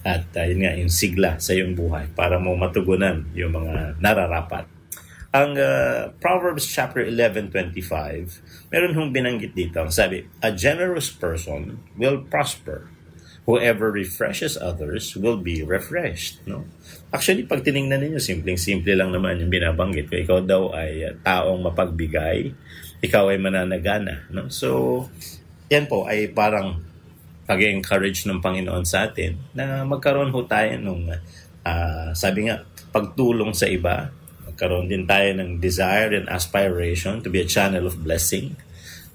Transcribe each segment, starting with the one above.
at yun nga, yung sigla sa iyong buhay para mo matugunan yung mga nararapat. Ang Proverbs chapter 11:25, meron hong binanggit dito. Sabi, a generous person will prosper. Whoever refreshes others will be refreshed. No? Actually, pag tinignan ninyo, simpleng-simple lang naman yung binabanggit. Kung ikaw daw ay taong mapagbigay, ikaw ay mananagana. No? So, yan po ay parang pag-encourage ng Panginoon sa atin na magkaroon ho tayo nung, sabi nga, pagtulong sa iba. Magkaroon din tayo ng desire and aspiration to be a channel of blessing.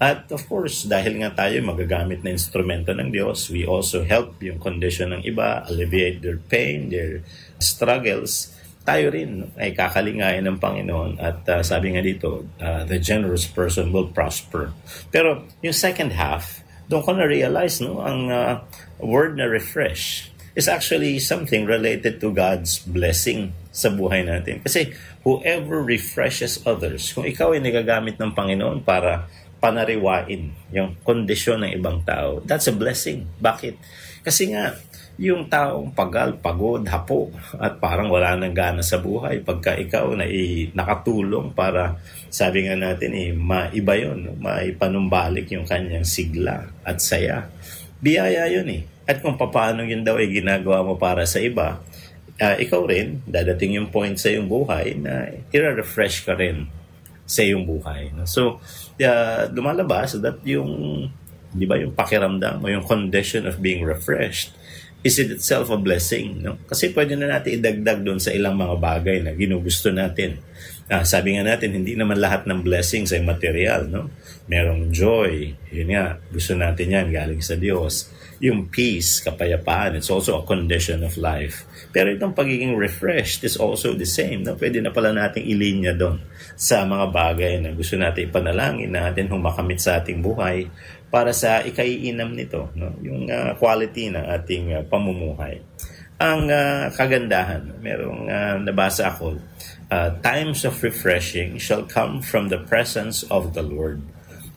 At of course, dahil nga tayo magagamit na instrumento ng Diyos, we also help yung condition ng iba, alleviate their pain, their struggles. Tayo rin ay kakalingayin ng Panginoon at sabi nga dito, the generous person will prosper. Pero yung second half, doon ko na-realize, no, ang word na refresh is actually something related to God's blessing sa buhay natin. Kasi whoever refreshes others, kung ikaw ay nagagamit ng Panginoon para panariwain yung kondisyon ng ibang tao, that's a blessing. Bakit? Kasi nga, yung taong pagod, hapo, at parang wala nang gana sa buhay, pagka ikaw na nakatulong para, sabi nga natin, maiba yun, maipanumbalik yung kanyang sigla at saya. Biyaya yun At kung paano yun daw ay ginagawa mo para sa iba, ikaw rin, dadating yung point sa iyong buhay na i-refresh ka rin sa iyong buhay. So, lumalabas that yung, di ba, yung pakiramdam o yung condition of being refreshed is it itself a blessing. No? Kasi pwede na natin idagdag doon sa ilang mga bagay na ginugusto natin. Sabi nga natin, hindi naman lahat ng blessings ay material. No? Merong joy. Yun nga, gusto natin yan galing sa Diyos. Yung peace, kapayapaan, it's also a condition of life. Pero itong pagiging refreshed is also the same. No? Pwede na pala nating ilinya doon sa mga bagay na gusto natin ipanalangin natin kung makamit sa ating buhay para sa ikaiinam nito. No? Yung quality ng ating pamumuhay. Ang kagandahan, merong nabasa ako, times of refreshing shall come from the presence of the Lord.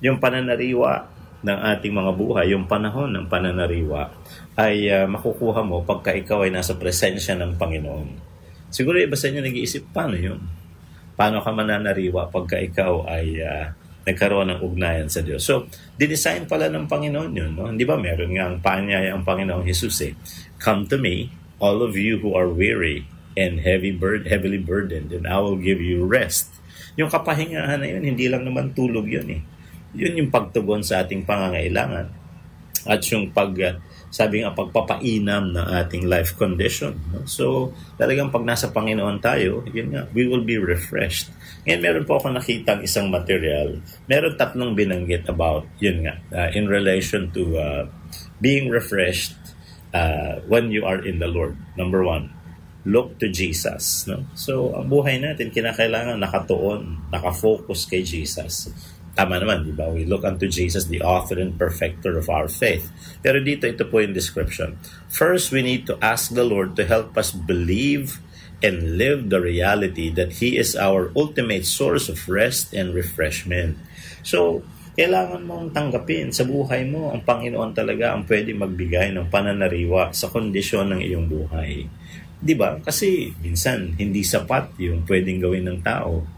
Yung pananariwa ng ating mga buhay, yung panahon ng pananariwa ay makukuha mo pagka ikaw ay nasa presensya ng Panginoon. Siguro iba sa inyo nag-iisip, paano yun? Paano ka mananariwa pagka ikaw ay nagkaroon ng ugnayan sa Diyos? So, dinesign pala ng Panginoon yun. No? Hindi ba meron nga ang paanyaya ang Panginoong Jesus come to me, all of you who are weary and heavily burdened, and I will give you rest. Yung kapahingahan na yun, hindi lang naman tulog yun Yun yung pagtugon sa ating pangangailangan. At yung sabi nga, pagpapainam ng ating life condition. No? So, talagang pag nasa Panginoon tayo, yun nga, we will be refreshed. Ngayon, meron po ako nakitang isang material. Meron 3 binanggit about, yun nga, in relation to being refreshed when you are in the Lord. Number 1, look to Jesus. No? So, ang buhay natin, kinakailangan nakatuon, nakafocus kay Jesus. Tama naman, di ba? We look unto Jesus, the author and perfecter of our faith. Pero dito, ito po yung description. First, we need to ask the Lord to help us believe and live the reality that He is our ultimate source of rest and refreshment. So, kailangan mong tanggapin sa buhay mo, ang Panginoon talaga ang pwede magbigay ng pananariwa sa kondisyon ng iyong buhay. Di ba? Kasi minsan, hindi sapat yung pwedeng gawin ng tao.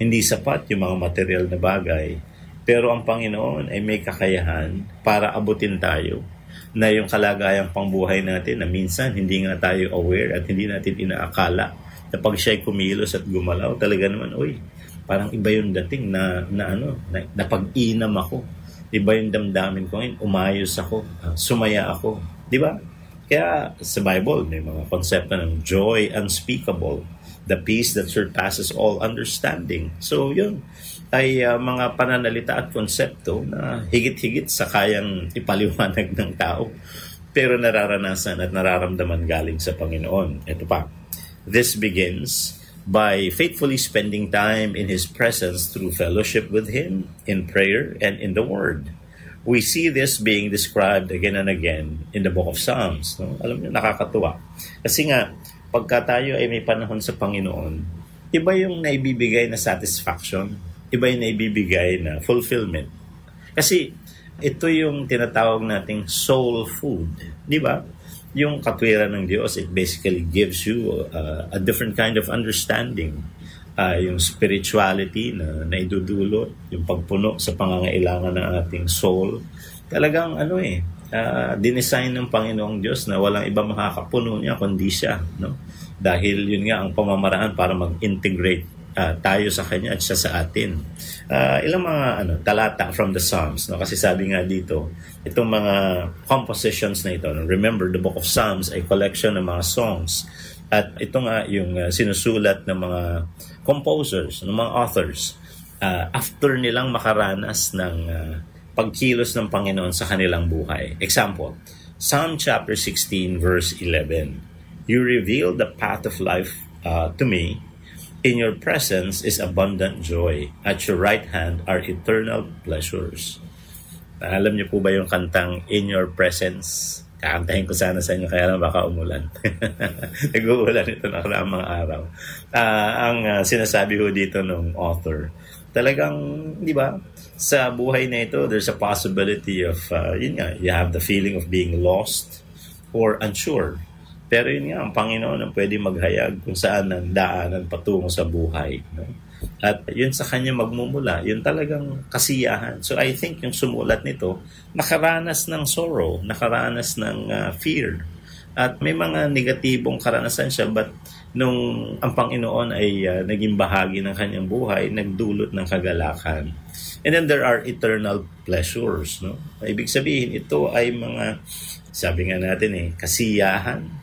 Hindi sapat yung mga material na bagay. Pero ang Panginoon ay may kakayahan para abutin tayo na yung kalagayang pangbuhay natin na minsan hindi nga tayo aware at hindi natin inaakala na pag siya'y kumilos at gumalaw, talaga naman, parang iba yung dating na pag-inam ako. Iba yung damdamin ko ngayon, umayos ako, sumaya ako. Di ba? Kaya sa Bible, may mga konsepto ng joy unspeakable, the peace that surpasses all understanding. So yun ay mga pananalita at konsepto na higit-higit sa kayang ipaliwanag ng tao pero nararanasan at nararamdaman galing sa Panginoon. Ito pa, this begins by faithfully spending time in His presence through fellowship with Him, in prayer, and in the Word. We see this being described again and again in the book of Psalms. No? Alam niyo, nakakatuwa. Kasi nga, pagka tayo ay may panahon sa Panginoon, iba yung naibibigay na satisfaction, iba yung naibibigay na fulfillment. Kasi ito yung tinatawag nating soul food, di ba? Yung katwiran ng Diyos, it basically gives you a different kind of understanding. Yung spirituality na naidudulot, yung pagpuno sa pangangailangan ng ating soul. Talagang dinesign ng Panginoong Diyos na walang iba makakapuno niya kundi siya, no? Dahil yun nga ang pamamaraan para mag-integrate tayo sa Kanya at siya sa atin. Ilang mga talata from the Psalms, no? Kasi sabi nga dito, itong mga compositions na ito, no? Remember, the book of Psalms ay collection ng mga songs. At ito nga yung sinusulat ng mga composers, ng mga authors, after nilang makaranas ng pagkilos ng Panginoon sa kanilang buhay. Example, Psalm chapter 16 verse 11. You reveal the path of life to me. In your presence is abundant joy. At your right hand are eternal pleasures. Alam niyo po ba yung kantang In Your Presence? Kakantahin ko sana sa inyo, kaya lang baka umulan. Nag-uulan ito nakaraang mga araw. Ang sinasabi ko dito ng author, talagang, di ba, sa buhay na ito, there's a possibility of, you have the feeling of being lost or unsure. Pero yun nga, ang Panginoon ang pwede maghayag kung saan ang daanan patungo sa buhay. No? At yun sa Kanya magmumula, yun talagang kasiyahan. So I think yung sumulat nito, nakaranas ng sorrow, nakaranas ng fear. At may mga negatibong karanasan siya, but nung ang Panginoon ay naging bahagi ng kanyang buhay, nagdulot ng kagalakan. And then there are eternal pleasures. No? Ibig sabihin, ito ay mga, sabi nga natin kasiyahan,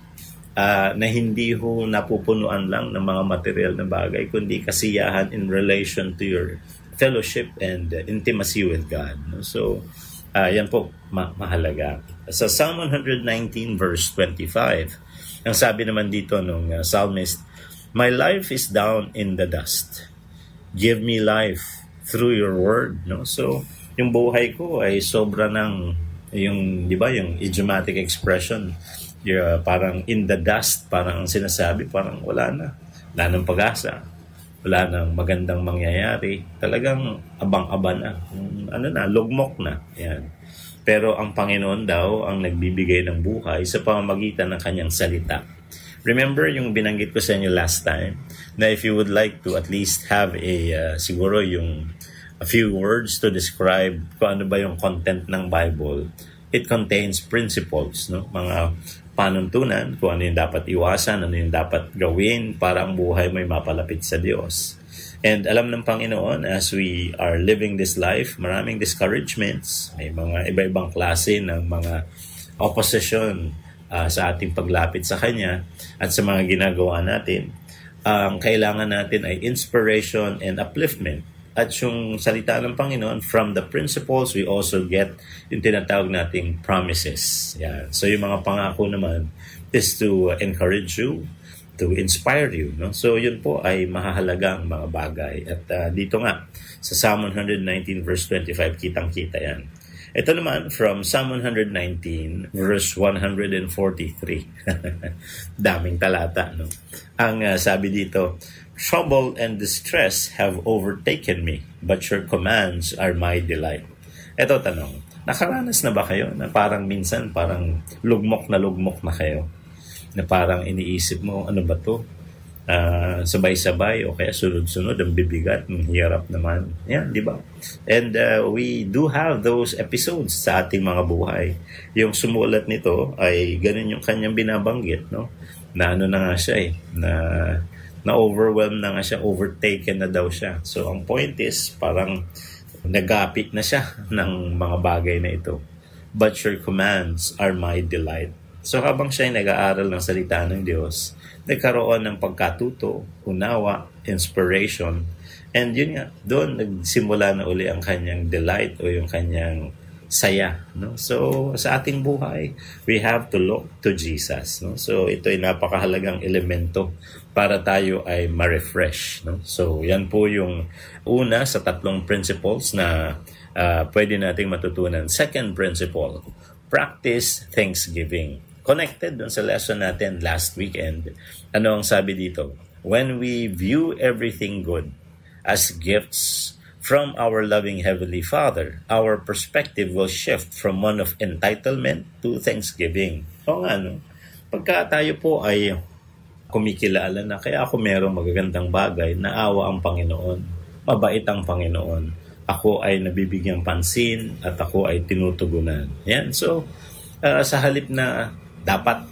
na hindi ho napupunuan lang ng mga material na bagay, kundi kasiyahan in relation to your fellowship and intimacy with God. No? So, yan po, mahalaga. Sa Psalm 119 verse 25, ang sabi naman dito ng psalmist, My life is down in the dust. Give me life through your word. No? So, yung buhay ko ay sobra ng, yung, di ba, yung idiomatic expression, parang in the dust, parang ang sinasabi, parang wala ng pag-asa, wala ng magandang mangyayari, talagang abang-aba na, lugmok na, yan. Pero ang Panginoon daw ang nagbibigay ng buhay sa pamamagitan ng kanyang salita. Remember yung binanggit ko sa inyo last time, na if you would like to at least have siguro yung a few words to describe kung ano ba yung content ng Bible, it contains principles, no? Mga panuntunan kung ano yung dapat iwasan, ano yung dapat gawin para ang buhay mo'y mapalapit sa Diyos. And alam ng Panginoon, as we are living this life, maraming discouragements, may mga iba-ibang klase ng mga opposition sa ating paglapit sa Kanya at sa mga ginagawa natin. Ang kailangan natin ay inspiration and upliftment. At yung salita ng Panginoon, from the principles, we also get yung tinatawag nating promises. Yeah. So yung mga pangako naman is to encourage you, to inspire you. No? So yun po ay mahahalagang mga bagay. At dito nga, sa Psalm 119 verse 25, kitang-kita yan. Ito naman, from Psalm 119 verse 143. Daming talata. No? Ang sabi dito, Trouble and distress have overtaken me, but your commands are my delight. Ito tanong, nakaranas na ba kayo na parang minsan parang lugmok na kayo? Na parang iniisip mo, ano ba to? Sabay-sabay o kaya sunod-sunod ang bibigat, ang hirap naman. Yan, di ba? And we do have those episodes sa ating mga buhay. Yung sumulat nito ay ganun yung kanyang binabanggit, no? Na ano na nga siya na-overwhelmed na nga siya, overtaken na daw siya. So, ang point is, parang nagapit na siya ng mga bagay na ito. But your commands are my delight. So, habang siya ay nag-aaral ng salita ng Diyos, nagkaroon ng pagkatuto, unawa, inspiration, and yun nga, doon nagsimula na uli ang kanyang delight o yung kanyang saya, no? So sa ating buhay, we have to look to Jesus, no? So ito ay napakahalagang elemento para tayo ay ma-refresh, no? So yan po yung una sa tatlong principles na pwede nating matutunan. Second principle, practice thanksgiving. Connected dun sa lesson natin last weekend. Ano ang sabi dito? When we view everything good as gifts from our loving Heavenly Father, our perspective will shift from one of entitlement to thanksgiving. O nga, no? Pagka tayo po ay kumikilala na kaya ako merong magagandang bagay, naawa ang Panginoon, mabait ang Panginoon, ako ay nabibigyang pansin at ako ay tinutugunan. Yan. So, sa halip na dapat,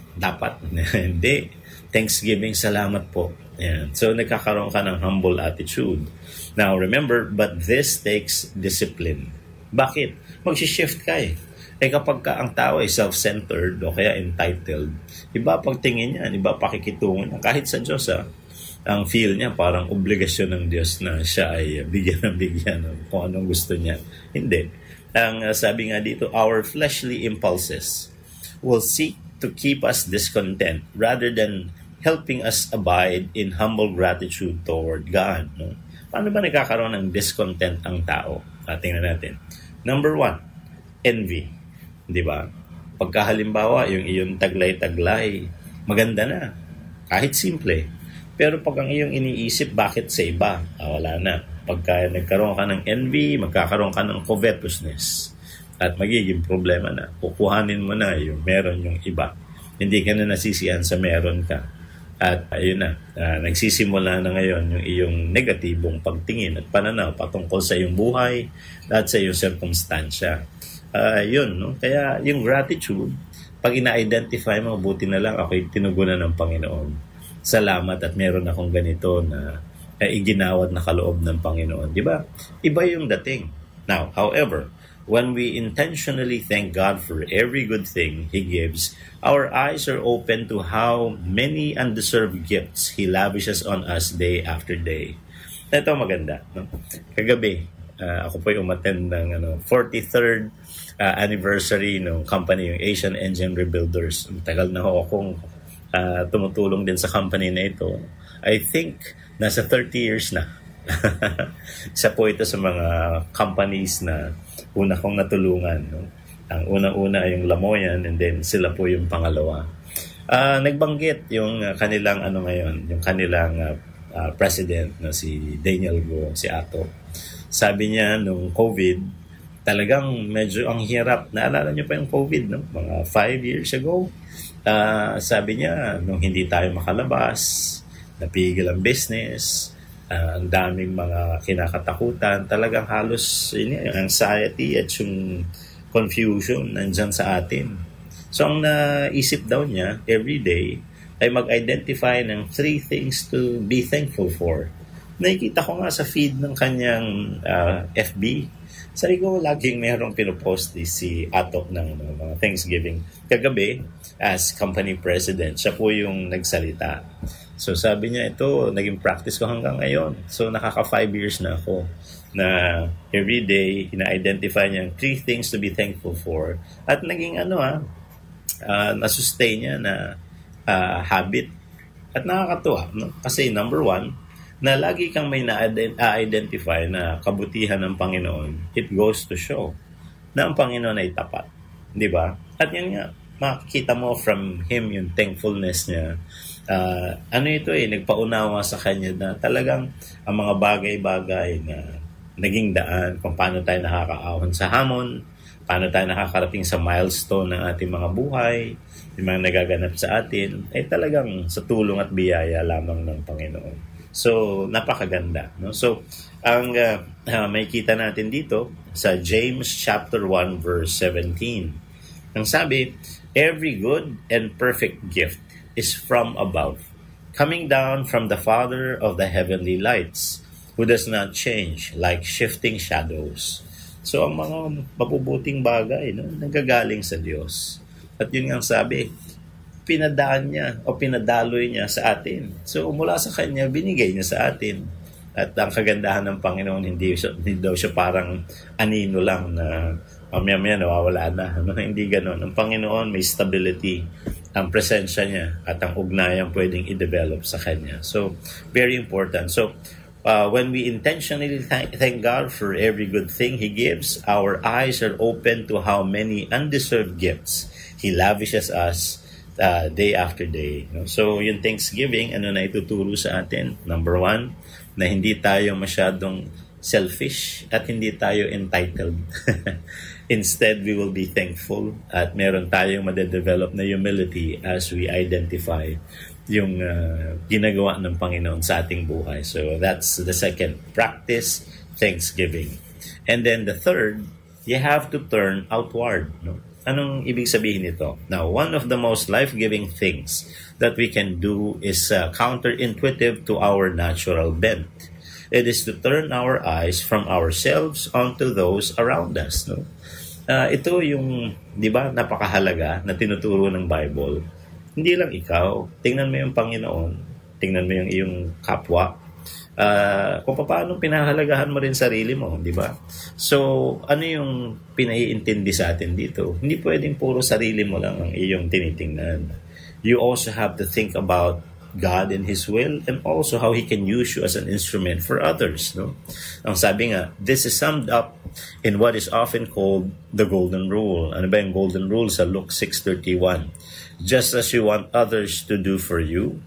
hindi. Thanksgiving, salamat po. Yan. So, nagkakaroon ka ng humble attitude. Now, remember, but this takes discipline. Bakit? Mag-shift ka eh. Kapag ang tao ay self-centered o kaya entitled, iba pagtingin niya, iba pakikitungo niya. Kahit sa Diyos, ang feel niya parang obligasyon ng Diyos na siya ay bigyan ng kung anong gusto niya. Hindi. Ang sabi nga dito, our fleshly impulses will seek to keep us discontent rather than helping us abide in humble gratitude toward God. No? Paano ba nagkakaroon ng discontent ang tao? Tingnan natin. Number 1, envy. Di ba? Pagka halimbawa, yung iyong taglay-taglay, maganda na. Kahit simple. Pero pag ang iyong iniisip, bakit sa iba? Wala na. Pagka nagkaroon ka ng envy, magkakaroon ka ng covetousness. At magiging problema na. Kukuhanin mo na yung meron yung iba. Hindi ka na nasisiyan sa meron ka. At ayun na, nagsisimula na ngayon yung iyong negatibong pagtingin at pananaw patungkol sa iyong buhay at sa iyong sirkumstansya. Yun, no? Kaya yung gratitude, pag ina-identify mo, buti na lang ako'y tinugunan ng Panginoon. Salamat at meron akong ganito na iginawad na kaloob ng Panginoon. Di ba? Iba yung dating. Now, however, when we intentionally thank God for every good thing He gives, our eyes are open to how many undeserved gifts He lavishes on us day after day. Ito maganda. No? Kagabi, ako po yung umattend ng 43rd anniversary ng company, yung Asian Engine Rebuilders. Tagal na akong tumutulong din sa company na ito. I think nasa 30 years na. Isa po ito sa mga companies na una kong natulungan. No? Ang unang-una ay yung Lamoyan and then sila po yung pangalawa. Nagbanggit yung kanilang yung kanilang president na si Daniel Go, si Ato. Sabi niya nung COVID, talagang medyo ang hirap. Naalala niyo pa yung COVID, no? Mga 5 years ago. Sabi niya, nung hindi tayo makalabas, napigil ang business, ang daming mga kinakatakutan, talagang halos yung anxiety at yung confusion nandyan sa atin. So ang naisip daw niya, every day, ay mag-identify ng 3 things to be thankful for. Nakikita ko nga sa feed ng kanyang FB. Sabi ko, laging mayroong pinopost si Atok ng mga Thanksgiving. Kagabi, as company president, siya po yung nagsalita. So sabi niya, ito, naging practice ko hanggang ngayon. So nakaka 5 years na ako na every day, ina-identify niya 3 things to be thankful for. At naging na-sustain niya na habit. At nakakatuwa, no? Kasi number 1, na lagi kang may na-identify na kabutihan ng Panginoon, it goes to show na ang Panginoon ay tapat. Di ba? At yan nga, makikita mo from Him yung thankfulness niya. Nagpaunawa sa Kanya na talagang ang mga bagay-bagay na naging daan kung paano tayo nakakaahon sa hamon, paano tayo nakakarating sa milestone ng ating mga buhay, yung mga nagaganap sa atin, ay talagang sa tulong at biyaya lamang ng Panginoon. So, napakaganda. No? So, ang may kita natin dito sa James chapter 1 verse 17. Ang sabi, every good and perfect gift is from above, coming down from the Father of the heavenly lights, who does not change like shifting shadows. So, ang mga mabubuting bagay, no, nanggagaling sa Diyos. At yun nga ang sabi, pinadaan niya o pinadaloy niya sa atin. So, mula sa Kanya, binigay niya sa atin. At ang kagandahan ng Panginoon, hindi daw siya parang anino lang na mamaya-maya nawawala na. Hindi ganoon. Ang Panginoon may stability. Ang presensya niya at ang ugnayan pwedeng i-develop sa Kanya. So, very important. So, when we intentionally thank God for every good thing He gives, our eyes are open to how many undeserved gifts He lavishes us day after day. No? So, yung Thanksgiving, na ituturo sa atin? Number 1, na hindi tayo masyadong selfish at hindi tayo entitled. Instead, we will be thankful at meron tayong madedevelop na humility as we identify yung ginagawa ng Panginoon sa ating buhay. So that's the second. Practice thanksgiving. And then the third, you have to turn outward. No? Anong ibig sabihin nito? Now, one of the most life-giving things that we can do is counterintuitive to our natural bent. It is to turn our eyes from ourselves onto those around us. No? Ito yung, di ba, napakahalaga na tinuturo ng Bible. Hindi lang ikaw. Tingnan mo yung Panginoon. Tingnan mo yung iyong kapwa. Kung paano pinahalagahan mo rin sarili mo, di ba? So, ano yung pinaiintindi sa atin dito? Hindi pwedeng puro sarili mo lang ang iyong tinitingnan. You also have to think about God and His will and also how He can use you as an instrument for others. No? Ang sabi nga, this is summed up in what is often called the Golden Rule. Ano ba yung Golden Rule sa Luke 6:31? Just as you want others to do for you,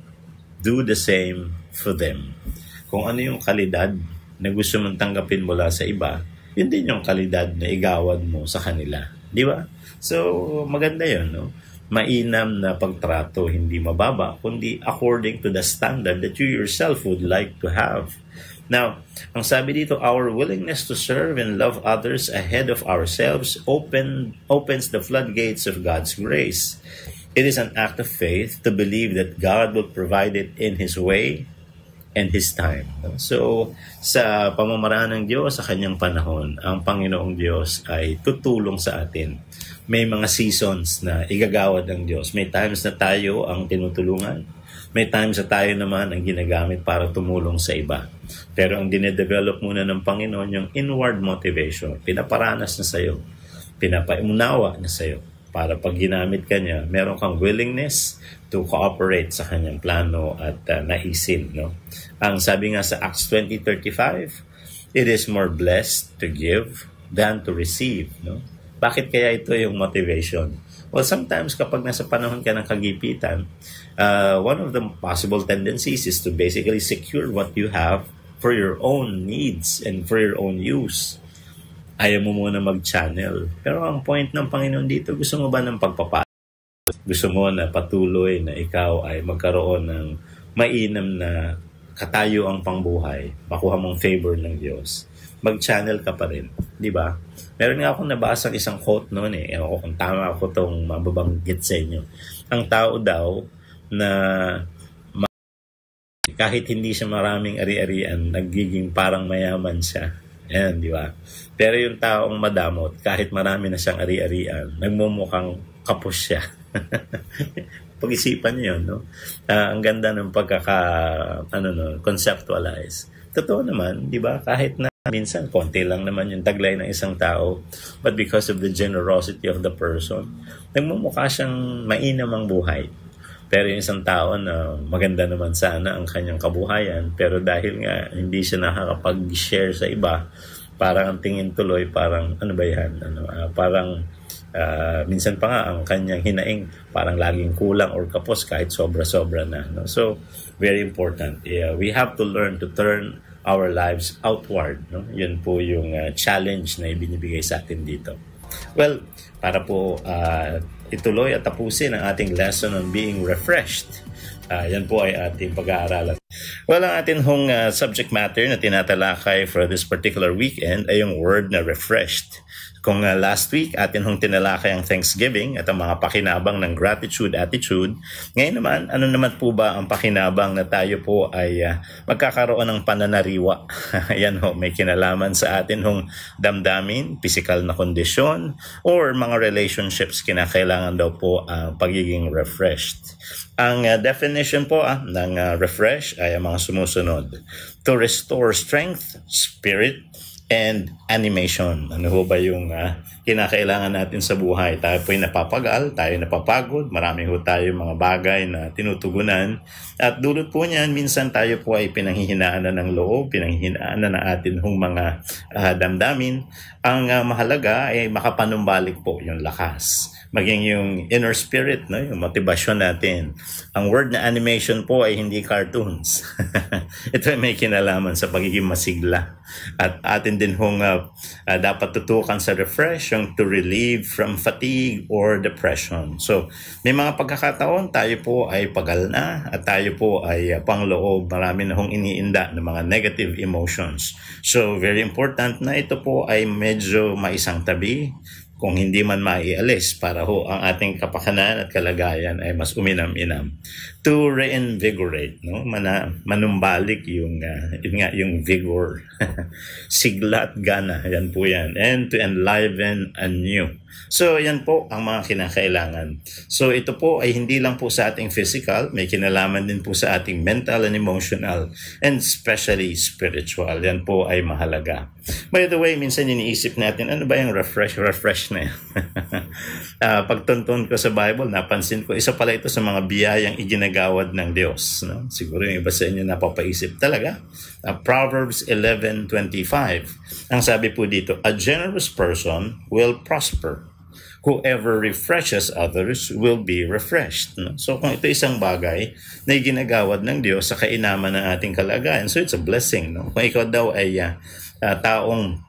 do the same for them. Kung ano yung kalidad na gusto mong tanggapin mula sa iba, yun din yung kalidad na igawad mo sa kanila. Di ba? So, maganda yun, no? Mainam na pagtrato, hindi mababa, kundi according to the standard that you yourself would like to have. Now, ang sabi dito, our willingness to serve and love others ahead of ourselves opens the floodgates of God's grace. It is an act of faith to believe that God will provide it in His way and His time. So, sa pamamaraan ng Diyos, sa Kanyang panahon, ang Panginoong Diyos ay tutulong sa atin. May mga seasons na igagawad ng Diyos. May times na tayo ang tinutulungan. May times na tayo naman ang ginagamit para tumulong sa iba. Pero ang dinedevelop muna ng Panginoon yung inward motivation. Pinaparanas na sa'yo. Pinapaunawa na sa'yo. Para pag ginamit ka niya, meron kang willingness to cooperate sa kanyang plano at naisin. No? Ang sabi nga sa Acts 20:35, it is more blessed to give than to receive. No? Bakit kaya ito yung motivation? Well, sometimes kapag nasa panahon ka ng kagipitan, one of the possible tendencies is to basically secure what you have for your own needs and for your own use. Ayaw mo muna mag-channel. Pero ang point ng Panginoon dito, gusto mo ba ng pagpapala? Gusto mo na patuloy na ikaw ay magkaroon ng mainam na katayo ang pangbuhay, makuha mong favor ng Diyos. Mag-channel ka pa rin, di ba? Meron nga akong nabasang isang quote noon Ewan ko kung tama ako itong mababanggit sa inyo. Ang tao daw na kahit hindi siya maraming ari-arian, nagiging parang mayaman siya. Ayan, di ba? Pero yung taong madamot, kahit marami na siyang ari-arian, nagmumukhang kapos siya. Pag-isipan niyo, no? Ang ganda ng conceptualize. Totoo naman, di ba? Kahit na minsan, konti lang naman yung taglay ng isang tao, but because of the generosity of the person, nagmumukha siyang mainam ang buhay. Pero yung isang tao na maganda naman sana ang kanyang kabuhayan, pero dahil nga hindi siya nakakapag-share sa iba, parang ang tingin tuloy, parang ano ba yan? Minsan pa nga ang kanyang hinaing parang laging kulang or kapos kahit sobra-sobra na. No? So, very important. We have to learn to turn our lives outward. No? Yun po yung challenge na ibinibigay sa atin dito. Well, para po ituloy at tapusin ang ating lesson on being refreshed. Yan po ay ating pag-aaralan. Well, ang ating subject matter na tinatalakay for this particular weekend ay yung word na refreshed. Kung last week atin tinalakay ang Thanksgiving at ang mga pakinabang ng gratitude attitude, ngayon naman, ano naman po ba ang pakinabang na tayo po ay magkakaroon ng pananariwa? Ayan may kinalaman sa atin damdamin, physical na kondisyon, or mga relationships, kinakailangan daw po pagiging refreshed. Ang definition po ng refresh ay ang mga sumusunod. To restore strength, spirit, and animation. Ano ho ba yung kinakailangan natin sa buhay? Tayo po ay napapagal, tayo napapagod, marami ho tayo mga bagay na tinutugunan. At dulot po niyan, minsan tayo po ay pinanghihinaan na ng loob, pinanghihinaan na ng atin mga damdamin. Ang mahalaga ay makapanumbalik po yung lakas. maging yung inner spirit, no? Yung motivasyon natin. Ang word na animation po ay hindi cartoons. Ito ay may kinalaman sa pagiging masigla. At atin din hong dapat tutukan sa refresh, yung to relieve from fatigue or depression. So, may mga pagkakataon tayo po ay pagal na at tayo po ay pangloob. Marami na hong iniinda ng mga negative emotions. So, very important na ito po ay medyo maisang tabi, kung hindi man maialis para ho ang ating kapakanan at kalagayan ay mas uminam-inam. To reinvigorate, no? Manumbalik yung vigor, sigla at gana, yan po yan. And to enliven anew. So, yan po ang mga kinakailangan. So, ito po ay hindi lang po sa ating physical, may kinalaman din po sa ating mental and emotional, and especially spiritual. Yan po ay mahalaga. By the way, minsan iniisip natin, ano ba yung refresh na yan? Pagtuntun ko sa Bible, napansin ko, isa pala ito sa mga biyayang iginagawad ng Diyos. No? Siguro yung iba sa inyo napapaisip talaga. Proverbs 11:25. Ang sabi po dito, a generous person will prosper. Whoever refreshes others will be refreshed. No? So kung ito isang bagay na iginagawad ng Diyos sa kainaman ng ating kalagayan, so it's a blessing. No? Kung ikaw daw ay taong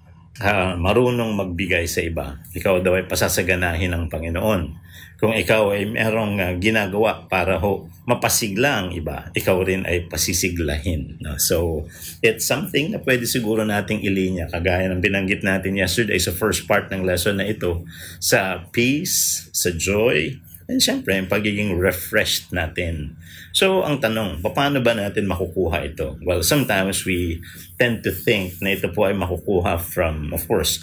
marunong magbigay sa iba, ikaw daw ay pasasaganahin ng Panginoon. Kung ikaw ay merong ginagawa para mapasigla ang iba, ikaw rin ay pasisiglahin. No? So, it's something na pwede siguro nating ilinya, kagaya ng binanggit natin yesterday sa first part ng lesson na ito, sa peace, sa joy, and syempre, yung pagiging refreshed natin. So, ang tanong, paano ba natin makukuha ito? Well, sometimes we tend to think na ito po ay makukuha from, of course,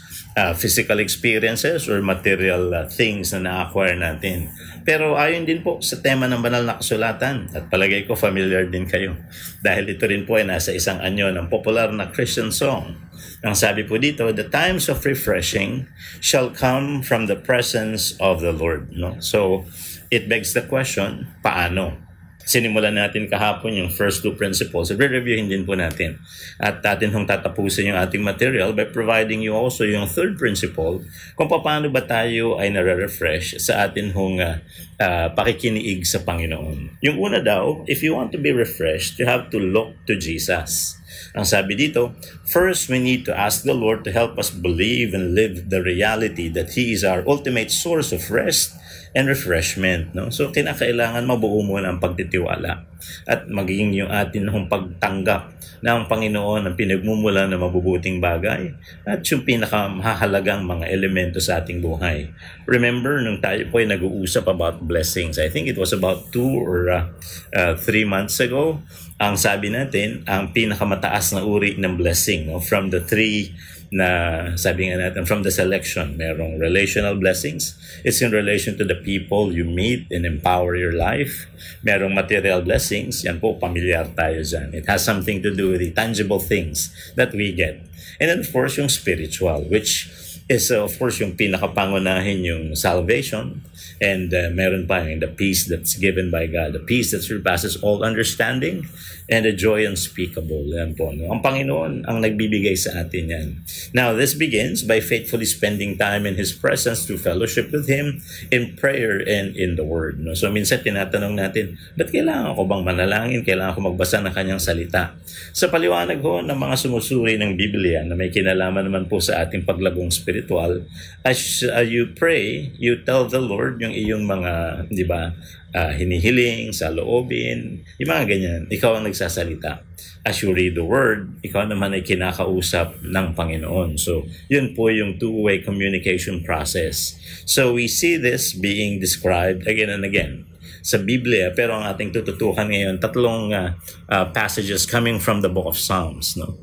physical experiences or material things na na-acquire natin. Pero ayon din po sa tema ng banal na kasulatan, at palagay ko familiar din kayo. Dahil ito rin po ay nasa isang anyo ng popular na Christian song. Ang sabi po dito, the times of refreshing shall come from the presence of the Lord. No? So, it begs the question, paano? Sinimulan natin kahapon yung first two principles. Re-reviewin din po natin. At atin hong tatapusin yung ating material by providing you also yung third principle kung paano ba tayo ay nare-refresh sa atin hong pakikiniig sa Panginoon. Yung una daw, if you want to be refreshed, you have to look to Jesus. Ang sabi dito, first we need to ask the Lord to help us believe and live the reality that He is our ultimate source of rest and refreshment. No? So, kinakailangan mabuo muna ang pagtitiwala at magiging yung atin hong pagtanggap na ang Panginoon ang pinagmumula na mabubuting bagay at yung pinakamahalagang mga elemento sa ating buhay. Remember, nung tayo po ay nag-uusap about blessings, I think it was about 2 or 3 months ago, ang sabi natin, ang pinakamataas na uri ng blessing, no? From the 3 na sabi nga natin, from the selection, merong relational blessings. It's in relation to the people you meet and empower your life. Merong material blessings, yan po, pamilyar tayo dyan. It has something to do with the tangible things that we get. And then of course, yung spiritual, which is of course yung pinakapangunahin yung salvation. And meron pa yung the peace that's given by God, the peace that surpasses all understanding, and the joy unspeakable. Yan po, no? Ang Panginoon ang nagbibigay sa atin yan. Now, this begins by faithfully spending time in His presence through fellowship with Him, in prayer, and in the Word. No? So, minsan tinatanong natin, ba't kailangan ko bang manalangin? Kailangan ko magbasa ng Kanyang salita? Sa paliwanag ho ng mga sumusuri ng Biblia na may kinalaman naman po sa ating paglagong spiritual, as you pray, you tell the Lord yung iyong mga, di ba, hinihiling, sa loobin, yung mga ganyan, ikaw ang nagsasalita. As you read the Word, ikaw naman ay kinakausap ng Panginoon. So, yun po yung two-way communication process. So, we see this being described again and again sa Biblia, pero ang ating tututukan ngayon, tatlong passages coming from the book of Psalms. No?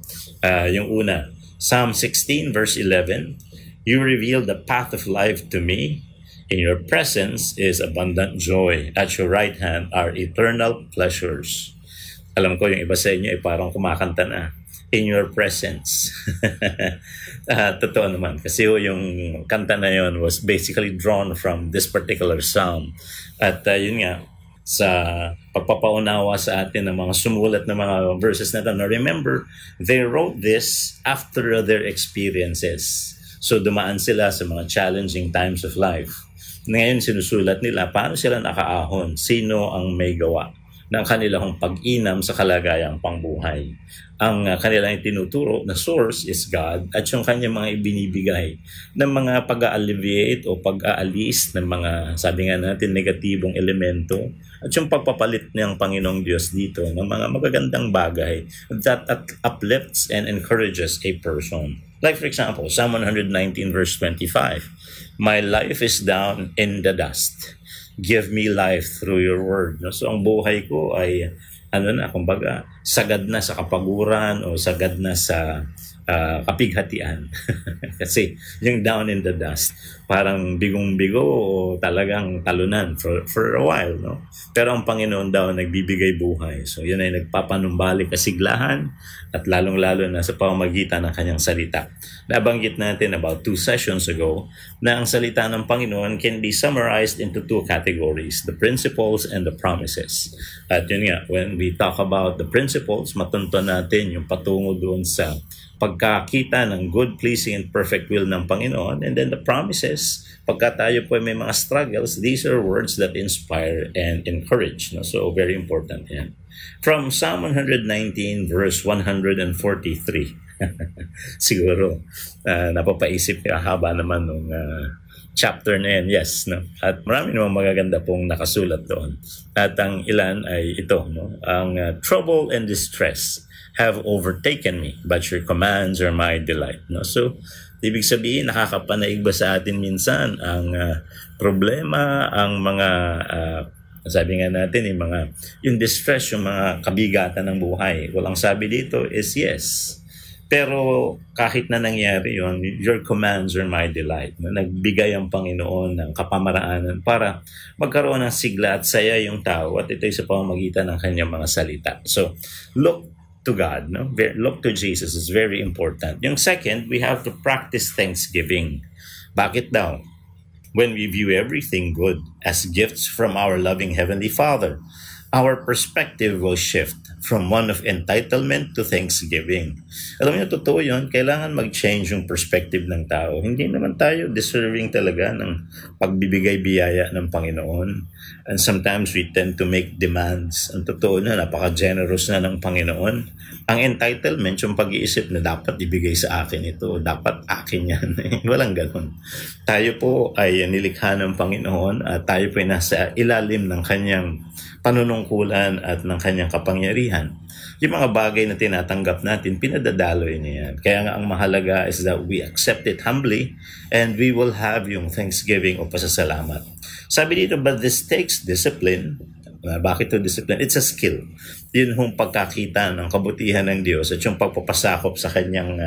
Yung una, Psalm 16 verse 11, you reveal the path of life to me. In your presence is abundant joy. At your right hand are eternal pleasures. Alam ko yung iba sa inyo ay parang kumakanta na. In your presence. Totoo naman. Kasi yung kanta na yun was basically drawn from this particular psalm. At yun nga, sa pagpapaunawa sa atin ng mga sumulat na mga verses na ito. Now remember, they wrote this after their experiences. So dumaan sila sa mga challenging times of life. Ngayon sinusulat nila paano sila nakaahon, sino ang may gawa ng kanilang pag-inam sa kalagayang pangbuhay. Ang kanilang tinuturo na source is God at yung kanyang mga ibinibigay ng mga pag-alleviate o pag-aalis ng mga, sabi nga natin, negatibong elemento at yung pagpapalit ng Panginoong Diyos dito ng mga magagandang bagay that uplifts and encourages a person. Like for example, Psalm 119 verse 25, "My life is down in the dust. Give me life through your word." No? So ang buhay ko ay kumbaga, sagad na sa kapaguran o sagad na sa kapighatian. Kasi yung down in the dust, parang bigong-bigo o talagang talunan for a while, no? Pero ang Panginoon daw nagbibigay buhay. So yun ay nagpapanumbalik kasiglahan at lalong-lalo na sa pamamagitan ng kanyang salita. Nabanggit natin about 2 sessions ago na ang salita ng Panginoon can be summarized into 2 categories, the principles and the promises. At yun nga, when we talk about the principles, matunto natin yung patungo doon sa pagkakita ng good, pleasing, and perfect will ng Panginoon. And then the promises, pagka tayo po may mga struggles, these are words that inspire and encourage. No? So, very important yan. From Psalm 119, verse 143. Siguro, napapaisip ka, haba naman nung chapter na yan, yes. No? At marami namang magaganda pong nakasulat doon. At ang ilan ay ito, no? Ang trouble and distress have overtaken me, but your commands are my delight. No? So, ibig sabihin, nakakapanaig ba sa atin minsan ang problema, ang mga, sabi nga natin, yung distress, yung mga kabigatan ng buhay. Walang sabi dito is yes. Pero kahit na nangyari yun, your commands are my delight. No? Nagbigay ang Panginoon ng kapamaraanan para magkaroon ng sigla at saya yung tao at ito'y sa pamamagitan ng kanyang mga salita. So, look to God, no? Look to Jesus is very important. Yung second, we have to practice thanksgiving. Bakit daw? When we view everything good as gifts from our loving Heavenly Father, our perspective will shift from one of entitlement to thanksgiving. Alam niyo, totoo yun, kailangan mag-change yung perspective ng tao. Hindi naman tayo deserving talaga ng pagbibigay biyaya ng Panginoon. And sometimes we tend to make demands. Ang totoo na, napaka-generous na ng Panginoon. Ang entitlement, yung pag-iisip na dapat ibigay sa akin ito, dapat akin yan. Walang ganun. Tayo po ay nilikha ng Panginoon at tayo po ay nasa ilalim ng kanyang panunungkulan at ng kanyang kapangyarihan. Yung mga bagay na tinatanggap natin, pinadadaloy niya yan. Kaya nga ang mahalaga is that we accept it humbly and we will have yung thanksgiving o pasasalamat. Sabi dito, but this takes discipline. Bakit ito discipline? It's a skill. Yun yung pagkakita ng kabutihan ng Diyos at yung pagpapasakop sa kanyang,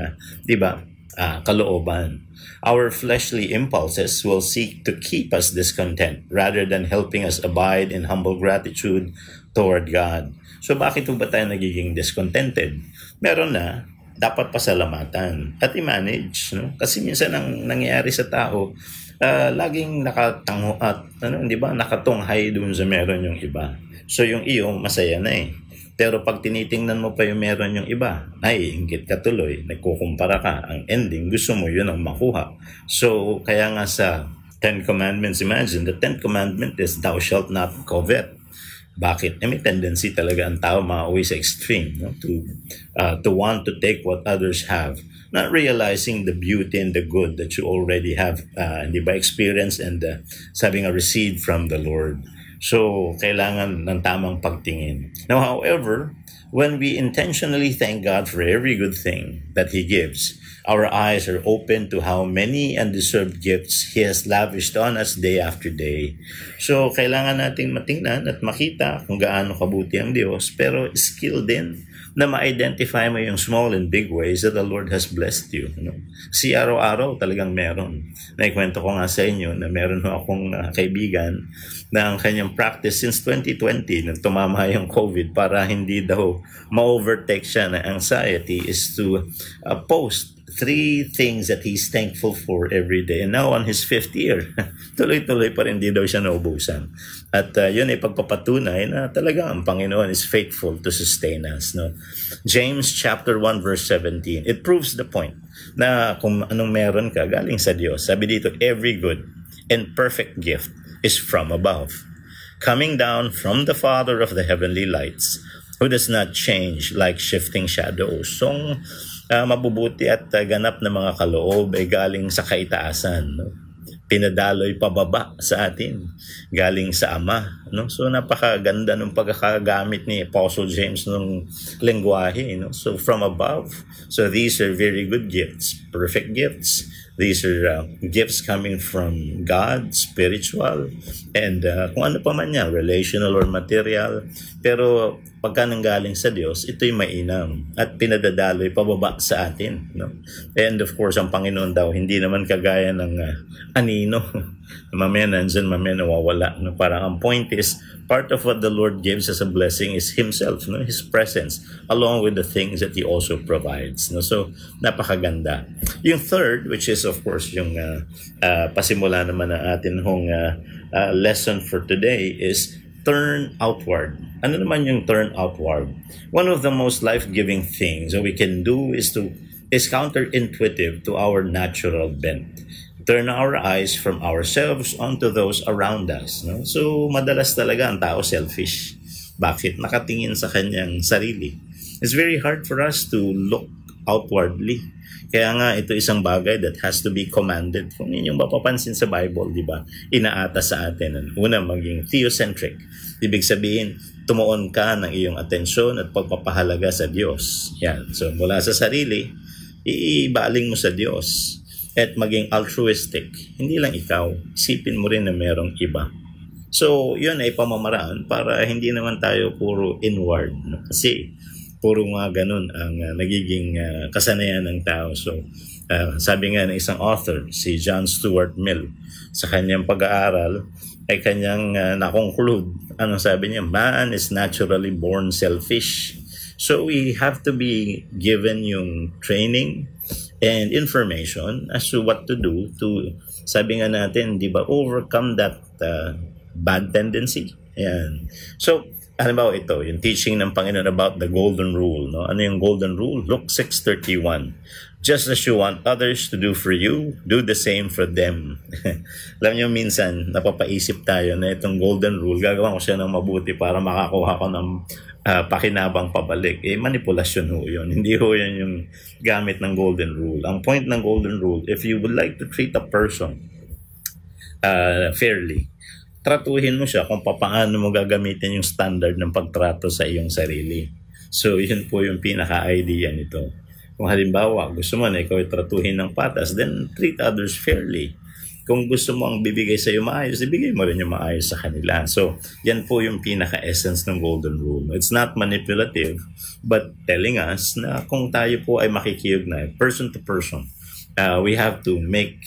kalooban. Our fleshly impulses will seek to keep us discontent rather than helping us abide in humble gratitude toward God. So bakit ba tayo nagiging discontented? Meron na, dapat pasalamatan at i-manage. No? Kasi minsan ang nangyayari sa tao, laging nakatango at nakatunghay dun sa meron yung iba. So yung iyo, masaya na eh. Pero pag tinitingnan mo pa yung meron yung iba, ay, inggit ka tuloy, nagkukumpara ka. Ang ending, gusto mo yun ang makuha. So, kaya nga sa 10 Commandments, imagine, the 10th Commandment is, thou shalt not covet. Bakit? May tendency talaga ang tao mauwi sa extreme, no? To want to take what others have. Not realizing the beauty and the good that you already have, experience and sabi nga, received from the Lord. So, kailangan ng tamang pagtingin. Now, however, when we intentionally thank God for every good thing that He gives, our eyes are open to how many undeserved gifts He has lavished on us day after day. So, kailangan nating matingnan at makita kung gaano kabuti ang Diyos, pero skill din na ma-identify mo yung small and big ways that the Lord has blessed you. No? Si araw-araw talagang meron. Naikwento ko nga sa inyo na meron akong kaibigan na ang kanyang practice since 2020 nang tumama yung COVID para hindi daw ma-overtake siya ng anxiety is to post 3 things that he's thankful for every day. And now on his 5th year, tuloy-tuloy pa rin, di daw siya naubusan. At yun ay pagpapatunay na talaga ang Panginoon is faithful to sustain us. No? James chapter 1 verse 17, it proves the point na kung anong meron ka, galing sa Diyos. Sabi dito, every good and perfect gift is from above, coming down from the Father of the heavenly lights, who does not change like shifting shadows. So, mabubuti at ganap na mga kaloob ay galing sa kaitaasan, no? Pinadaloy pababa sa atin, galing sa Ama, no? So napakaganda ng pagkakagamit ni Apostle James ng lengguwahe, no? So from above. So these are very good gifts, perfect gifts. These are gifts coming from God, spiritual, and kung ano pa man yan, relational or material. Pero pagka nanggaling sa Diyos, ito'y mainam at pinadadaloy pababa sa atin, no? And of course, ang Panginoon daw, hindi naman kagaya ng anino. Mamaya nandyan, mamaya nawawala. No? Parang ang point is, part of what the Lord gives as a blessing is Himself, no? His presence, along with the things that He also provides. No? So, napakaganda. Yung third, which is of course yung pasimula naman ng atin hong lesson for today, is turn outward. Ano naman yung turn outward? One of the most life-giving things that we can do is counterintuitive to our natural bent. Turn our eyes from ourselves onto those around us. No? So, madalas talaga ang tao selfish. Bakit? Nakatingin sa kanyang sarili. It's very hard for us to look outwardly. Kaya nga, ito isang bagay that has to be commanded. Kung inyong mapapansin sa Bible, di ba? Inaata sa atin. Una, maging theocentric. Ibig sabihin, tumuon ka ng iyong atensyon at pagpapahalaga sa Diyos. Yan. So, mula sa sarili, iibaling mo sa Diyos. At maging altruistic. Hindi lang ikaw. Isipin mo rin na merong iba. So, yun ay pamamaraan para hindi naman tayo puro inward. No? Kasi, puro nga ganun ang nagiging kasanayan ng tao. So, sabi nga ng isang author, si John Stuart Mill, sa kanyang pag-aaral, ay kanyang na-conclude. Anong sabi niya? Man is naturally born selfish. So, we have to be given yung training and information as to what to do to, sabi nga natin, di ba, overcome that bad tendency. Ayan. So, halimbawa ito, yung teaching ng Panginoon about the golden rule. No? Ano yung golden rule? Luke 6:31. Just as you want others to do for you, do the same for them. Alam niyo, minsan, napapaisip tayo na itong golden rule, gagawa ko siya ng mabuti para makakuha ko ng pakinabang pabalik. Manipulasyon ho yun. Hindi ho yan yung gamit ng golden rule. Ang point ng golden rule, if you would like to treat a person fairly, tratuhin mo siya kung paano mo gagamitin yung standard ng pagtrato sa iyong sarili. So, yun po yung pinaka-idea nito. Kung halimbawa, gusto mo na ikaw tratuhin ng patas, then treat others fairly. Kung gusto mo ang bibigay sa iyo maayos, ibigay mo rin yung maayos sa kanila. So, yan po yung pinaka-essence ng golden rule. It's not manipulative, but telling us na kung tayo po ay makikiugnay, person to person, we have to make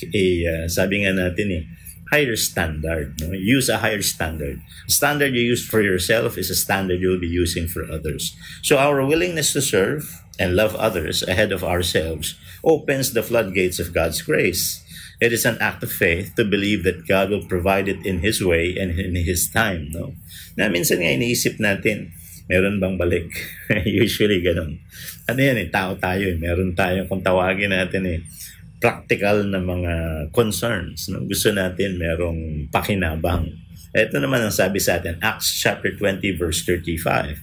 sabi nga natin higher standard. No? Use a higher standard. The standard you use for yourself is a standard you'll be using for others. So our willingness to serve and love others ahead of ourselves opens the floodgates of God's grace. It is an act of faith to believe that God will provide it in His way and in His time. No? Na minsan nga iniisip natin, meron bang balik? Usually ganun. Ano yan tao tayo meron tayong kung tawagin natin practical na mga concerns. No? Gusto natin merong pakinabang. Ito naman ang sabi sa atin, Acts chapter 20 verse 35.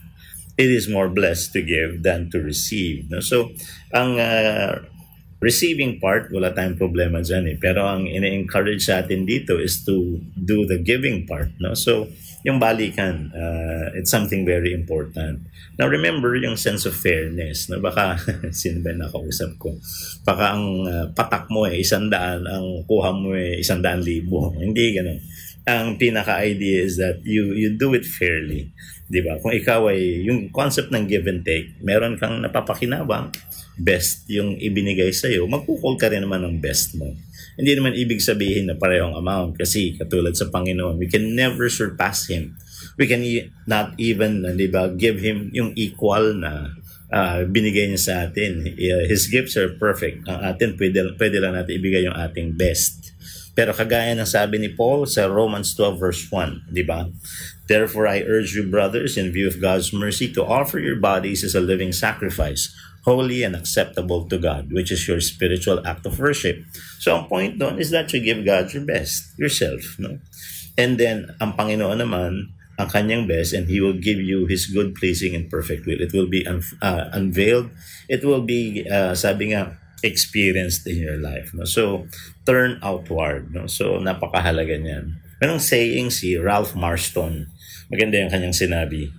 It is more blessed to give than to receive. No? So, ang receiving part, wala tayong problema dyan Pero ang ina-encourage sa atin dito is to do the giving part. No? So, yung balikan, it's something very important. Now, remember yung sense of fairness. No? Baka, sino ba nakausap ko? Baka ang patak mo 100, ang kuha mo 100,000. Hindi ganun. Ang pinaka-idea is that you do it fairly. Diba? Kung ikaw ay, yung concept ng give and take, meron kang napapakinabang, best yung ibinigay sa'yo, magkukol ka rin naman ng best mo. Hindi naman ibig sabihin na parehong amount kasi katulad sa Panginoon, we can never surpass Him. We can not even, give Him yung equal na binigay niya sa atin. His gifts are perfect. Ang atin, pwede lang natin ibigay yung ating best. Pero kagaya ng sabi ni Paul sa Romans 12 verse 1, di ba? Therefore, I urge you, brothers, in view of God's mercy, to offer your bodies as a living sacrifice, holy and acceptable to God, which is your spiritual act of worship. So ang point doon is that you give God your best, yourself, no? And then ang Panginoon naman, ang kanyang best, and He will give you His good, pleasing, and perfect will. It will be unveiled. It will be, sabi nga, experienced in your life. No? So, turn outward. No? So, napakahalaga niyan. Merong saying si Ralph Marston, maganda yung kanyang sinabi,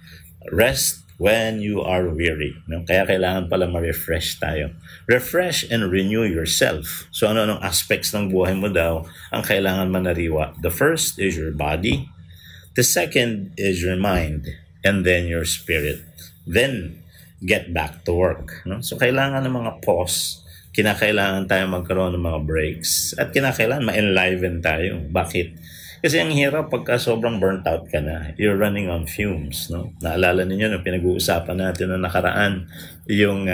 rest when you are weary. No? Kaya kailangan pala ma-refresh tayo. Refresh and renew yourself. So, ano-anong aspects ng buhay mo daw ang kailangan manariwa? The first is your body. The second is your mind. And then your spirit. Then, get back to work. No? So, kailangan ng mga pause. Kinakailangan tayo magkaroon ng mga breaks. At kinakailangan ma-enliven tayo. Bakit? Kasi ang hirap pagka sobrang burnt out ka na. You're running on fumes. No? Naalala ninyo nung pinag-uusapan natin na nakaraan, yung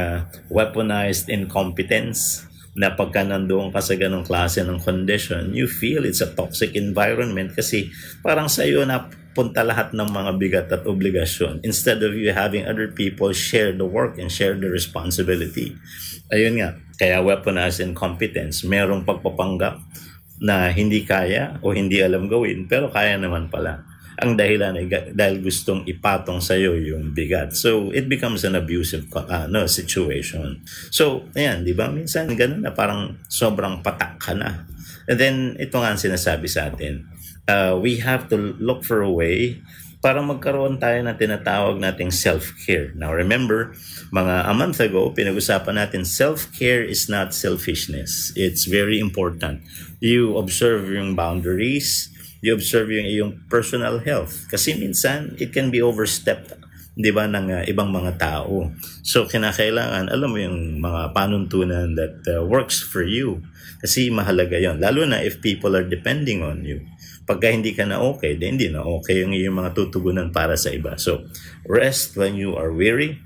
weaponized incompetence, na pagka nandoon ka sa ganong klase ng condition, you feel it's a toxic environment kasi parang sa iyo napunta lahat ng mga bigat at obligasyon instead of you having other people share the work and share the responsibility. Ayun nga, kaya weaponized incompetence, merong pagpapanggap na hindi kaya o hindi alam gawin pero kaya naman pala. Ang dahilan ay dahil gustong ipatong sa iyo yung bigat. So, it becomes an abusive situation. So, ayan, di ba? Minsan, ganun na parang sobrang patak ka na. And then, ito nga ang sinasabi sa atin. We have to look for a way para magkaroon tayo na tinatawag nating self-care. Now, remember, a month ago, pinag-usapan natin, self-care is not selfishness. It's very important. You observe yung boundaries, you observe yung iyong personal health. Kasi minsan, it can be overstepped, di ba, ng ibang mga tao. So, kinakailangan, alam mo yung mga panuntunan that works for you. Kasi mahalaga yon. Lalo na if people are depending on you. Pagka hindi ka na okay, then hindi na okay yung iyong mga tutugunan para sa iba. So, rest when you are weary,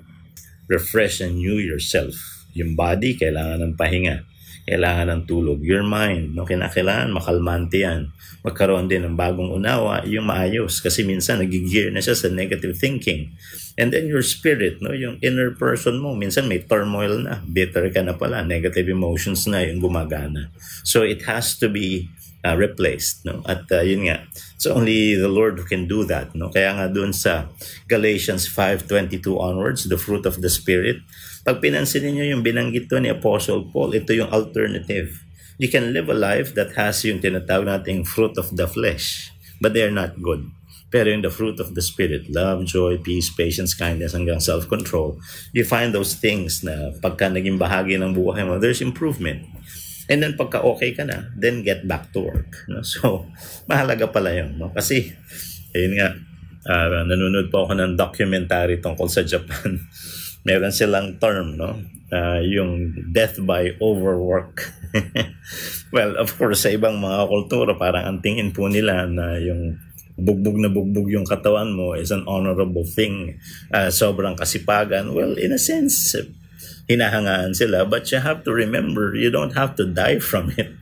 refresh and renew yourself. Yung body, kailangan ng pahinga. Kailangan ng tulog. Your mind, no? Kinakailangan makalmante yan. Magkaroon din ng bagong unawa, yung maayos. Kasi minsan, nagiggear na siya sa negative thinking. And then your spirit, no? Yung inner person mo, minsan may turmoil na. Bitter ka na pala. Negative emotions na yung gumagana. So it has to be replaced. No? At yun nga, so only the Lord who can do that. No? Kaya nga dun sa Galatians 5:22 onwards, the fruit of the Spirit, pag pinansin niyo yung binanggit to ni Apostle Paul, ito yung alternative. You can live a life that has yung tinatawag nating fruit of the flesh, but they are not good. Pero yung the fruit of the Spirit, love, joy, peace, patience, kindness, hanggang self-control, you find those things na pagka naging bahagi ng buhay mo, there's improvement. And then pagka okay ka na, then get back to work. No? So, mahalaga pala yun. No? Kasi, ayun nga, nanonood po ako ng documentary tungkol sa Japan. Meron silang term, no? Yung death by overwork. Well, of course, sa ibang mga kultura, parang ang tingin po nila na yung bugbog na bugbog yung katawan mo is an honorable thing. Sobrang kasipagan. Well, in a sense, hinahangaan sila. But you have to remember, you don't have to die from it.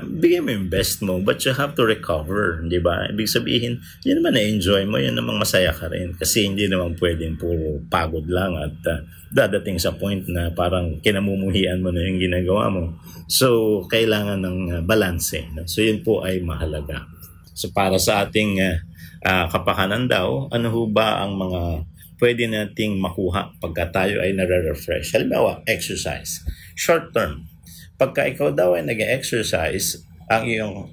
Bigay mo yung best mo, but you have to recover, di ba? Ibig sabihin, yun naman na-enjoy mo, yun naman masaya ka rin. Kasi hindi naman pwedeng puro pagod lang at dadating sa point na parang kinamumuhian mo na yung ginagawa mo. So, kailangan ng balance. No? So, yun po ay mahalaga. So, para sa ating kapakanan daw, ano ho ba ang mga pwede nating makuha pagka tayo ay nare-refresh? Halimbawa, exercise. Short term. Pagka ikaw daw ay nag-exercise, ang iyong,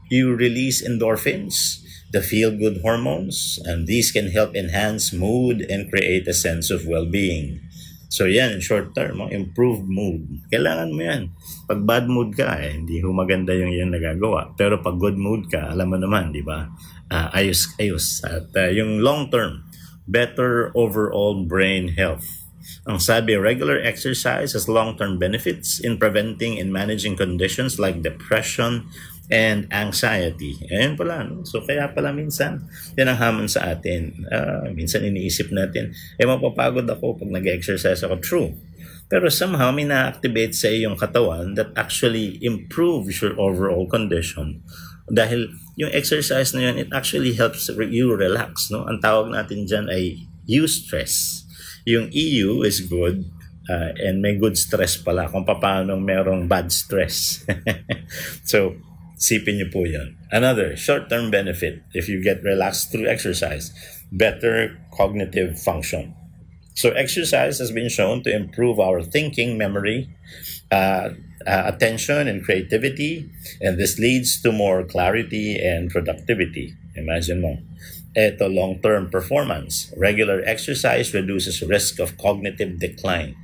you release endorphins, the feel-good hormones, and these can help enhance mood and create a sense of well-being. So yan, in short term, improved mood. Kailangan mo yan. Pag bad mood ka, hindi ho maganda yung iyong nagagawa. Pero pag good mood ka, alam mo naman, di ba? Ayos. At yung long term, better overall brain health. Ang sabi, regular exercise has long-term benefits in preventing and managing conditions like depression and anxiety. Ayan pala, no? So kaya pala minsan, yan ang hamon sa atin. Minsan iniisip natin, mapapagod ako pag nag-exercise ako. True. Pero somehow, may na-activate sa iyong katawan that actually improves your overall condition. Dahil yung exercise na yun, it actually helps you relax. No? Ang tawag natin dyan ay eustress. Yung EU is good, And may good stress pala kung paano merong bad stress. So, sipin niyo po yan. Another short-term benefit, if you get relaxed through exercise, better cognitive function. So exercise has been shown to improve our thinking, memory, attention, and creativity. And this leads to more clarity and productivity. Imagine mo. Ito, long-term performance. Regular exercise reduces risk of cognitive decline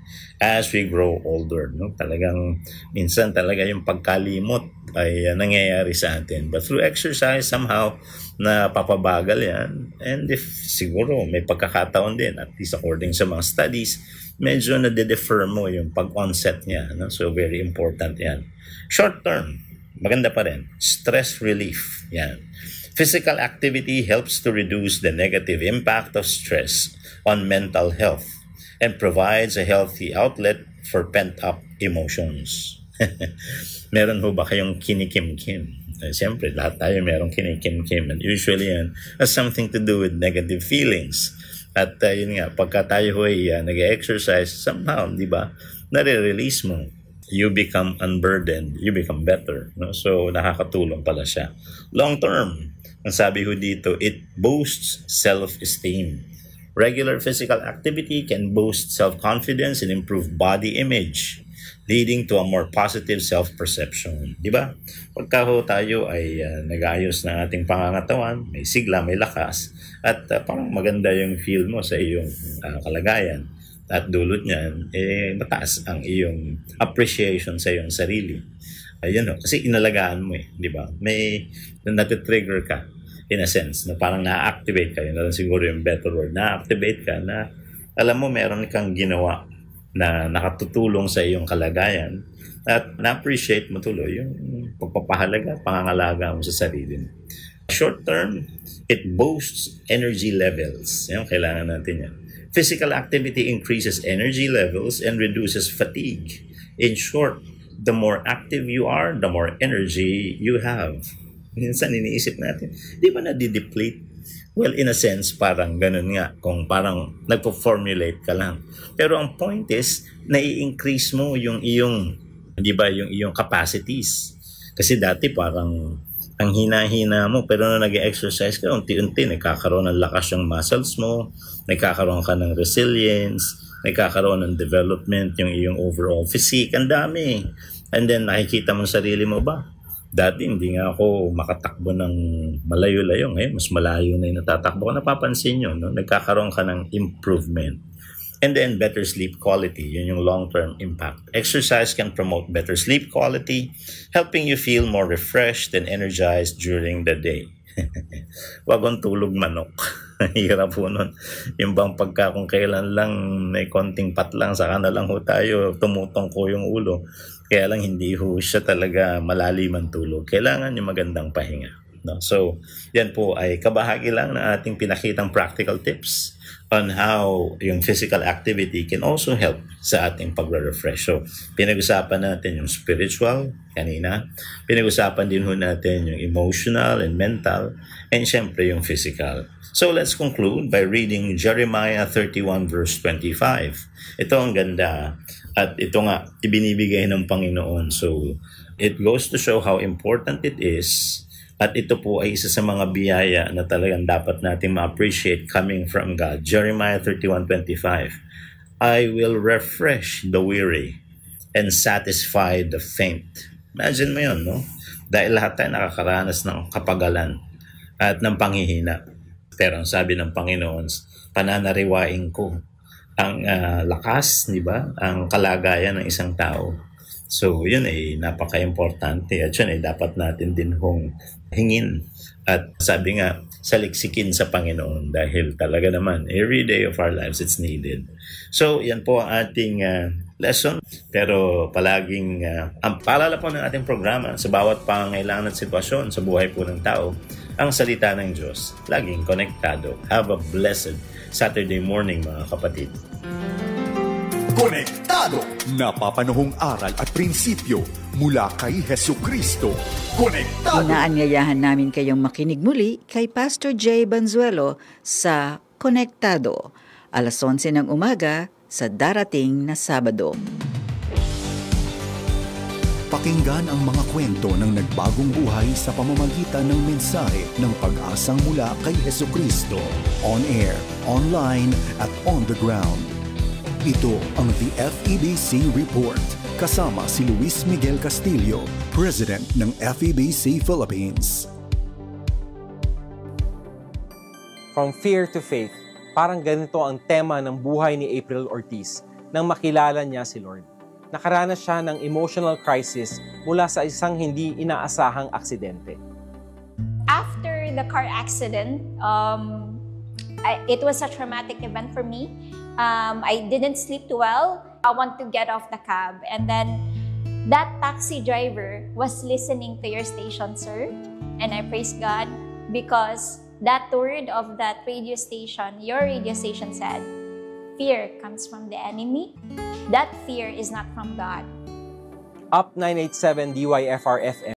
as we grow older. No? Talagang, minsan talaga yung pagkalimot ay nangyayari sa atin. But through exercise, somehow, napapabagal yan. And if siguro may pagkakataon din, at least according sa mga studies, medyo nade-defer mo yung pag-onset niya. No? So, very important yan. Short-term, maganda pa rin. Stress relief. Yan. Physical activity helps to reduce the negative impact of stress on mental health and provides a healthy outlet for pent-up emotions. Meron ho ba kayong kinikim-kim? Siyempre, lahat tayo merong kinikim-kim. And usually yan has something to do with negative feelings. At yun nga, pagka tayo ay nag-exercise, somehow, di ba, nare-release mo. You become unburdened. You become better. No? So, nakakatulong pala siya. Long term, ang sabi ho dito, it boosts self-esteem. Regular physical activity can boost self-confidence and improve body image, leading to a more positive self-perception. Di ba? Pagka ho tayo ay nag-ayos ng ating pangangatawan, may sigla, may lakas, at parang maganda yung feel mo sa iyong kalagayan. At dulot niyan, mataas ang iyong appreciation sa iyong sarili. Ayun ho, kasi inalagaan mo di ba? May natitrigger ka in a sense, na parang na-activate ka, yun na siguro yung better word, na-activate ka na alam mo meron kang ginawa na nakatutulong sa iyong kalagayan at na-appreciate mo tuloy yung pagpapahalaga, pangangalaga mo sa sarili mo. Short term, it boosts energy levels. Yan, kailangan natin yan. Physical activity increases energy levels and reduces fatigue. In short, the more active you are, the more energy you have. Minsan iniisip natin, di ba nadideplete? Well, in a sense, parang ganun nga, kung parang nagpo-formulate ka lang. Pero ang point is, nai-increase mo yung iyong, di ba, yung iyong capacities. Kasi dati parang ang hina-hina mo, pero nung nag-exercise ka, unti-unti, nagkakaroon ng lakas yung muscles mo, nagkakaroon ka ng resilience, nagkakaroon ng development, yung iyong overall physique, ang dami. And then, nakikita mo sarili mo ba? Dati hindi nga ako makatakbo ng malayo-layo. Ngayon, mas malayo na yung natatakbo ko. Napapansin nyo, no? Nagkakaroon ka ng improvement. And then, better sleep quality. Yun yung long-term impact. Exercise can promote better sleep quality, helping you feel more refreshed and energized during the day. Wag tulog manok. Hirap po nun. Yung bang pagka kung kailan lang may konting patlang, saka na lang ho tayo, tumutong ko yung ulo. Kaya lang hindi ho siya talaga malalim ang tulog. Kailangan yung magandang pahinga. No? So, yan po ay kabahagi lang ng ating pinakitang practical tips on how yung physical activity can also help sa ating pagre-refresh. So, pinag-usapan natin yung spiritual kanina. Pinag-usapan din ho natin yung emotional and mental. And syempre yung physical. So, let's conclude by reading Jeremiah 31 verse 25. Ito ang ganda. At ito nga, ibinibigay ng Panginoon. So, it goes to show how important it is. At ito po ay isa sa mga biyaya na talagang dapat natin ma-appreciate coming from God. Jeremiah 31:25. I will refresh the weary and satisfy the faint. Imagine mo yun, no? Dahil lahat tayo nakakaranas ng kapagalan at ng panghihina. Pero ang sabi ng Panginoon, pananariwain ko ang lakas, di ba? Ang kalagayan ng isang tao. So, yun ay napaka-importante at yun ay dapat natin din hong hingin. At sabi nga, saliksikin sa Panginoon dahil talaga naman, every day of our lives, it's needed. So, yan po ang ating lesson. Pero palaging, ang paalala po ng ating programa sa bawat pangangailangan at sitwasyon sa buhay po ng tao, ang salita ng Diyos, laging konektado. Have a blessed Saturday morning, mga kapatid. Konektado! Napapanahong aral at prinsipyo mula kay Hesukristo. Konektado! Inaanyayahan namin kayong makinig muli kay Pastor Jay Banzuelo sa Konektado. 11:00 ng umaga, sa darating na Sabado. Pakinggan ang mga kwento ng nagbagong buhay sa pamamagitan ng mensahe ng pag-asang mula kay Hesukristo. On air, online, at on the ground. Ito ang The FEBC Report. Kasama si Luis Miguel Castillo, President ng FEBC Philippines. From fear to faith, parang ganito ang tema ng buhay ni April Ortiz nang makilala niya si Lord. Nakaranas siya ng emotional crisis mula sa isang hindi inaasahang aksidente. After the car accident, it was a traumatic event for me. I didn't sleep too well. I want to get off the cab. And then that taxi driver was listening to your station, sir. And I praise God because that word of that radio station, your radio station said, fear comes from the enemy. That fear is not from God. Up 987 DYFR FM.